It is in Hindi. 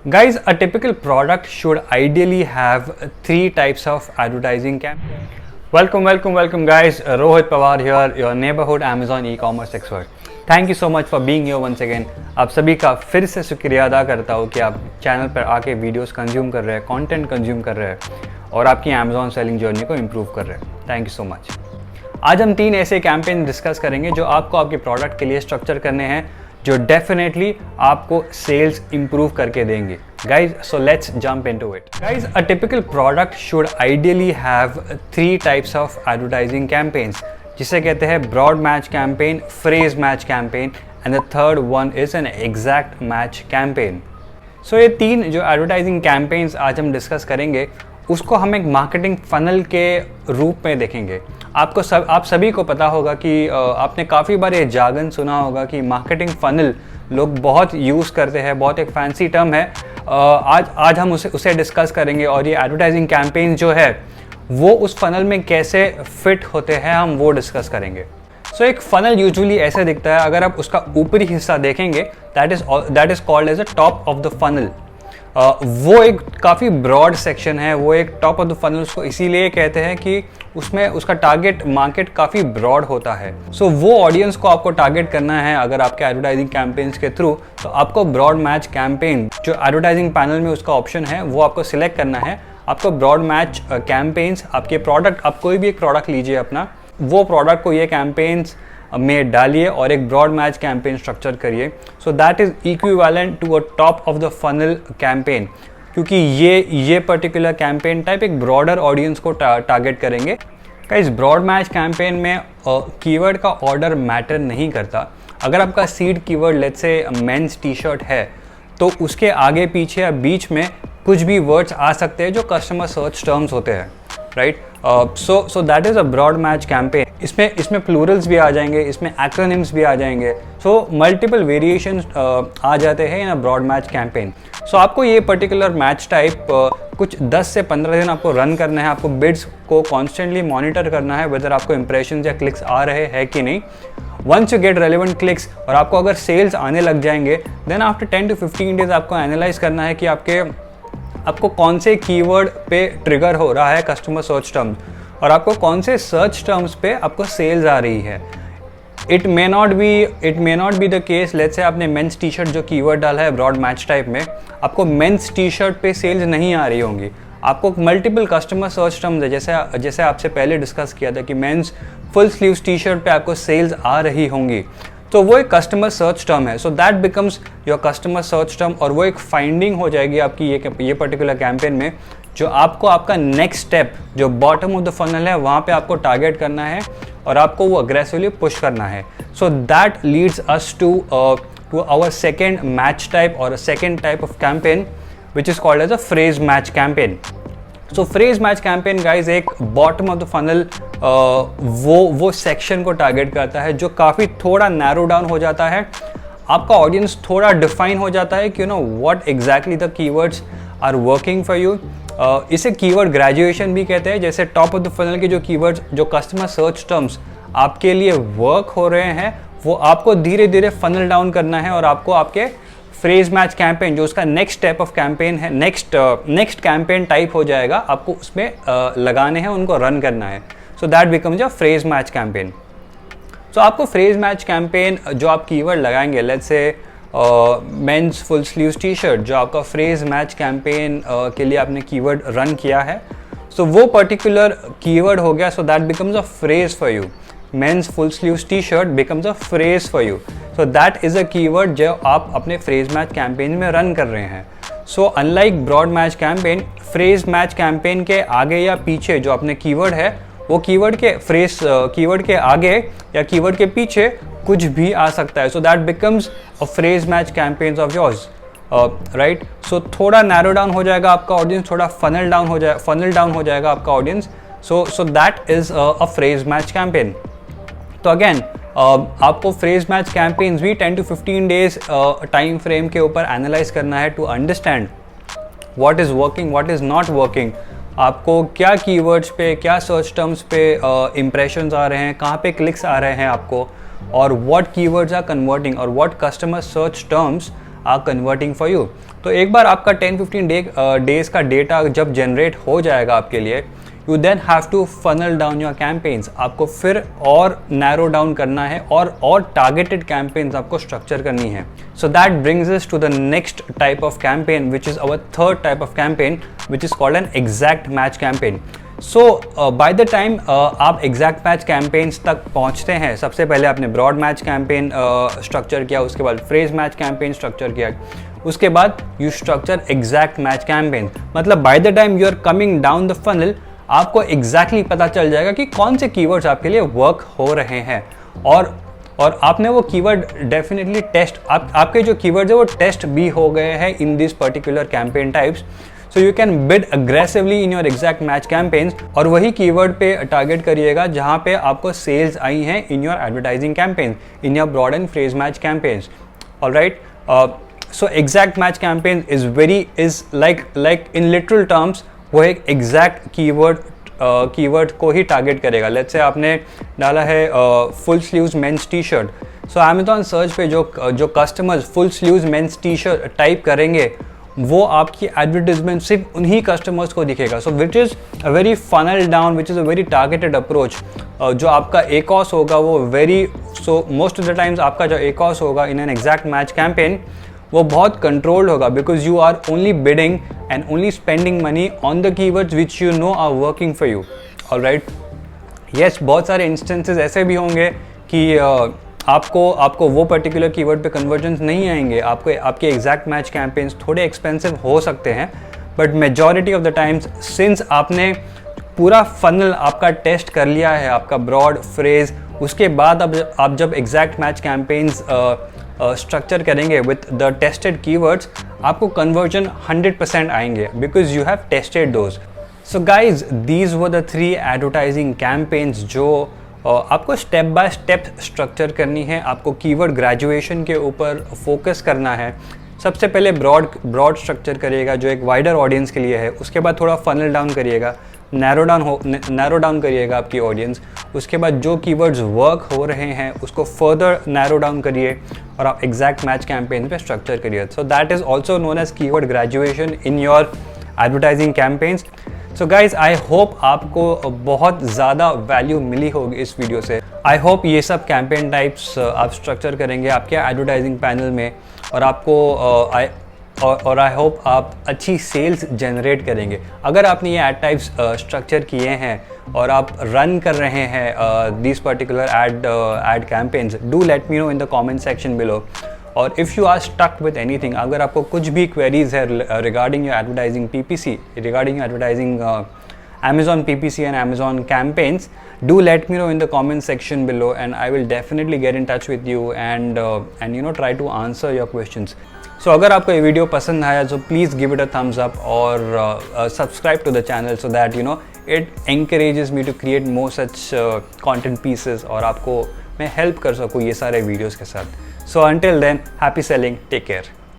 Guys, a typical product should ideally have three types of advertising campaign. Welcome guys. Rohit Pawar here, your neighborhood Amazon e-commerce expert. Thank you so much for being here once again. आप सभी का फिर से शुक्रिया अदा करता हूँ कि आप चैनल पर आके वीडियोस कंज्यूम कर रहे हैं, कंटेंट कंज्यूम कर रहे हैं और आपकी अमेजॉन सेलिंग जर्नी को इम्प्रूव कर रहे हैं. Thank you so much. आज हम 3 ऐसे कैंपेन डिस्कस करेंगे जो आपको आपके प्रोडक्ट के लिए स्ट्रक्चर करने हैं, जो डेफिनेटली आपको सेल्स इंप्रूव करके देंगे. Guys, so let's jump into it. Guys, a typical product should ideally have 3 types of advertising campaigns, जिसे कहते हैं broad match campaign, phrase match campaign and the third one is an exact match campaign. So ये 3 जो advertising campaigns आज हम डिस्कस करेंगे उसको हम एक मार्केटिंग फनल के रूप में देखेंगे. आप सभी को पता होगा कि आपने काफ़ी बार ये जार्गन सुना होगा कि मार्केटिंग फनल लोग बहुत यूज़ करते हैं, बहुत एक फैंसी टर्म है. आज हम उसे डिस्कस करेंगे और ये एडवर्टाइजिंग कैंपेन जो है वो उस फनल में कैसे फिट होते हैं हम वो डिस्कस करेंगे. सो एक फनल यूजुअली ऐसे दिखता है. अगर आप उसका ऊपरी हिस्सा देखेंगे that is called as a top of the funnel. वो एक काफ़ी ब्रॉड सेक्शन है. वो एक टॉप ऑफ द फनल उसको इसीलिए कहते हैं कि उसमें उसका टारगेट मार्केट काफ़ी ब्रॉड होता है. सो वो ऑडियंस को आपको टारगेट करना है अगर आपके एडवर्टाइजिंग कैंपेन्स के थ्रू, तो आपको ब्रॉड मैच कैंपेन जो एडवर्टाइजिंग पैनल में उसका ऑप्शन है वो आपको सिलेक्ट करना है. आपको ब्रॉड मैच कैंपेन्स, आपके प्रोडक्ट, आप कोई भी एक प्रोडक्ट लीजिए अपना, वो प्रोडक्ट को ये कैंपेन्स में डालिए और एक ब्रॉड मैच कैंपेन स्ट्रक्चर करिए. So that is equivalent to a top of the funnel campaign, क्योंकि ये पर्टिकुलर कैंपेन टाइप एक ब्रॉडर ऑडियंस को टारगेट करेंगे. गाइस, ब्रॉड मैच कैंपेन में कीवर्ड का ऑर्डर मैटर नहीं करता. अगर आपका seed keyword let's say men's T shirt है तो उसके आगे पीछे या बीच में कुछ भी वर्ड्स आ सकते हैं जो कस्टमर सर्च टर्म्स होते हैं, right. So that is a broad match campaign. इसमें प्लूरल्स भी आ जाएंगे, इसमें एक्रोनिम्स भी आ जाएंगे. सो मल्टीपल वेरिएशंस आ जाते हैं इन अ ब्रॉड मैच कैंपेन. सो आपको ये पर्टिकुलर मैच टाइप कुछ 10 से 15 दिन आपको रन करना है. आपको बिड्स को कॉन्स्टेंटली मॉनिटर करना है वेदर आपको इंप्रेशंस या क्लिक्स आ रहे हैं कि नहीं. Once you get relevant clicks और आपको अगर सेल्स आने लग जाएंगे, देन आफ्टर 10 to 15 डेज आपको एनालाइज करना है कि आपको कौन से कीवर्ड पे ट्रिगर हो रहा है कस्टमर सर्च टर्म्स और आपको कौन से सर्च टर्म्स पे आपको सेल्स आ रही है. It may not be the case. Let's say आपने मेंस टी शर्ट जो कीवर्ड डाला है ब्रॉड मैच टाइप में, आपको मेंस टी शर्ट पे सेल्स नहीं आ रही होंगी. आपको मल्टीपल कस्टमर सर्च टर्म्स है, जैसे आपसे पहले डिस्कस किया था कि men's full sleeves T shirt पे आपको सेल्स आ रही होंगी, तो वो एक कस्टमर सर्च टर्म है. So that becomes your customer search term और वो एक फाइंडिंग हो जाएगी आपकी ये पर्टिकुलर कैंपेन में, जो आपको आपका नेक्स्ट स्टेप जो बॉटम ऑफ द फनल है वहाँ पे आपको टारगेट करना है और आपको वो अग्रेसिवली पुश करना है. So that leads us to our second match type और second type of campaign which is called as a phrase match campaign. So phrase match campaign guys एक बॉटम ऑफ द फनल वो सेक्शन को टारगेट करता है जो काफ़ी थोड़ा नैरो डाउन हो जाता है. आपका ऑडियंस थोड़ा डिफाइन हो जाता है कि you know what exactly the keywords are working for you. इसे कीवर्ड ग्रेजुएशन भी कहते हैं. जैसे टॉप ऑफ द फनल के जो कीवर्ड्स, जो कस्टमर सर्च टर्म्स आपके लिए वर्क हो रहे हैं, वो आपको धीरे धीरे फनल डाउन करना है और आपको आपके फ्रेज मैच कैंपेन जो उसका नेक्स्ट स्टेप ऑफ कैंपेन है, नेक्स्ट कैंपेन टाइप हो जाएगा, आपको उसमें लगाने हैं, उनको रन करना है. So that becomes a phrase match campaign. सो आपको फ्रेज मैच कैंपेन जो आप कीवर्ड लगाएंगे, let's say men's full sleeves T shirt, जो आपका फ्रेज मैच कैंपेन के लिए आपने कीवर्ड रन किया है, सो वो पर्टिकुलर कीवर्ड हो गया. So that becomes a phrase for you. Men's full sleeves T shirt becomes a phrase for you. So that is a keyword जो आप अपने फ्रेज मैच कैंपेन में रन कर रहे हैं. So unlike broad match campaign, phrase match campaign के आगे या पीछे जो अपने कीवर्ड है वो कीवर्ड के आगे या कीवर्ड के पीछे कुछ भी आ सकता है. So that becomes a phrase match campaigns of yours, right. So थोड़ा नैरो डाउन हो जाएगा आपका ऑडियंस, थोड़ा फनल डाउन हो जाएगा आपका audience. So that is a phrase match campaign. तो अगेन आपको फ्रेज मैच कैंपेन्स भी 10 to 15 डेज टाइम फ्रेम के ऊपर एनालाइज करना है to understand what is working, what is not working. आपको क्या कीवर्ड्स पे, क्या सर्च टर्म्स पे इंप्रेशंस आ रहे हैं, कहाँ पे क्लिक्स आ रहे हैं आपको, और व्हाट कीवर्ड्स आर कन्वर्टिंग और what customer search terms are converting for you. तो एक बार आपका 10-15 डेज का डेटा जब जनरेट हो जाएगा आपके लिए, you then have to funnel down your campaigns. आपको फिर और नैरो डाउन करना है और टारगेटेड कैंपेन्स आपको स्ट्रक्चर करनी है। So that brings us to the next type of campaign which is our third type of campaign which is called an exact match campaign. So by the time आप एग्जैक्ट मैच कैंपेन्स तक पहुंचते हैं, सबसे पहले आपने ब्रॉड मैच कैंपेन स्ट्रक्चर किया, उसके बाद फ्रेज मैच कैंपेन स्ट्रक्चर किया, उसके बाद you structure exact match campaign. मतलब by the time you are coming down the funnel, आपको एग्जैक्टली पता चल जाएगा कि कौन से कीवर्ड्स आपके लिए वर्क हो रहे हैं, और आपने वो कीवर्ड डेफिनेटली टेस्ट, आपके जो कीवर्ड्स है वो टेस्ट भी हो गए हैं in this particular campaign types. So you can bid aggressively in your exact match campaigns, और वही कीवर्ड पे टारगेट करिएगा जहाँ पे आपको सेल्स आई हैं in your advertising campaign, in your broad and phrase match campaigns. Alright, so exact match campaign is like in literal terms वो एक एग्जैक्ट कीवर्ड को ही टारगेट करेगा। लेट्स से आपने डाला है full sleeves men's T shirt, so Amazon search पे जो customers full sleeves men's T shirt type करेंगे वो आपकी एडवर्टीजमेंट सिर्फ उन्हीं कस्टमर्स को दिखेगा। So which is a very funnel down, which is a very targeted approach. जो आपका एकॉस होगा वो मोस्ट ऑफ द टाइम्स आपका जो एकॉस होगा in an exact match campaign वो बहुत कंट्रोल्ड होगा, because you are only bidding and only spending money on the keywords which you know are working for you. Alright, yes, बहुत सारे इंस्टेंसेस ऐसे भी होंगे कि आपको वो पर्टिकुलर कीवर्ड पे कन्वर्जन्स नहीं आएंगे, आपके एग्जैक्ट मैच कैंपेन्स थोड़े एक्सपेंसिव हो सकते हैं, but majority of the times since आपने पूरा फनल आपका टेस्ट कर लिया है, आपका ब्रॉड फ्रेज, उसके बाद आप जब एग्जैक्ट मैच कैंपेन्स स्ट्रक्चर करेंगे विथ द टेस्टेड कीवर्ड्स, आपको कन्वर्जन 100% आएंगे because you have tested those. So guys, these were the 3 advertising campaigns जो आपको स्टेप बाय स्टेप स्ट्रक्चर करनी है। आपको कीवर्ड ग्रेजुएशन के ऊपर फोकस करना है। सबसे पहले ब्रॉड स्ट्रक्चर करिएगा जो एक वाइडर ऑडियंस के लिए है, उसके बाद थोड़ा फनल डाउन करिएगा, नैरो डाउन करिएगा आपकी ऑडियंस, उसके बाद जो कीवर्ड्स वर्क हो रहे हैं उसको फर्दर नैरो डाउन करिए और आप एग्जैक्ट मैच कैंपेन पे स्ट्रक्चर करिए। So that is also known as keyword graduation in your advertising campaigns. So guys, I hope आपको बहुत ज़्यादा वैल्यू मिली होगी इस वीडियो से। आई होप ये सब कैंपेन टाइप्स आप स्ट्रक्चर करेंगे आपके एडवर्टाइजिंग पैनल में, और आई होप आप अच्छी सेल्स जनरेट करेंगे। अगर आपने ये एड टाइप्स स्ट्रक्चर किए हैं और आप रन कर रहे हैं this particular ad campaigns, do let me know in the comment section below. और if you are stuck with anything, अगर आपको कुछ भी क्वेरीज है regarding your advertising PPC, regarding your advertising Amazon PPC and Amazon campaigns, do let me know in the comment section below and I will definitely get in touch with you and try to answer your questions. So अगर आपको ये वीडियो पसंद आया so please give it a thumbs up और subscribe to the channel so that it encourages me to create more such content pieces और आपको मैं help कर सकूँ ये सारे वीडियोस के साथ. So until then, happy selling, take care.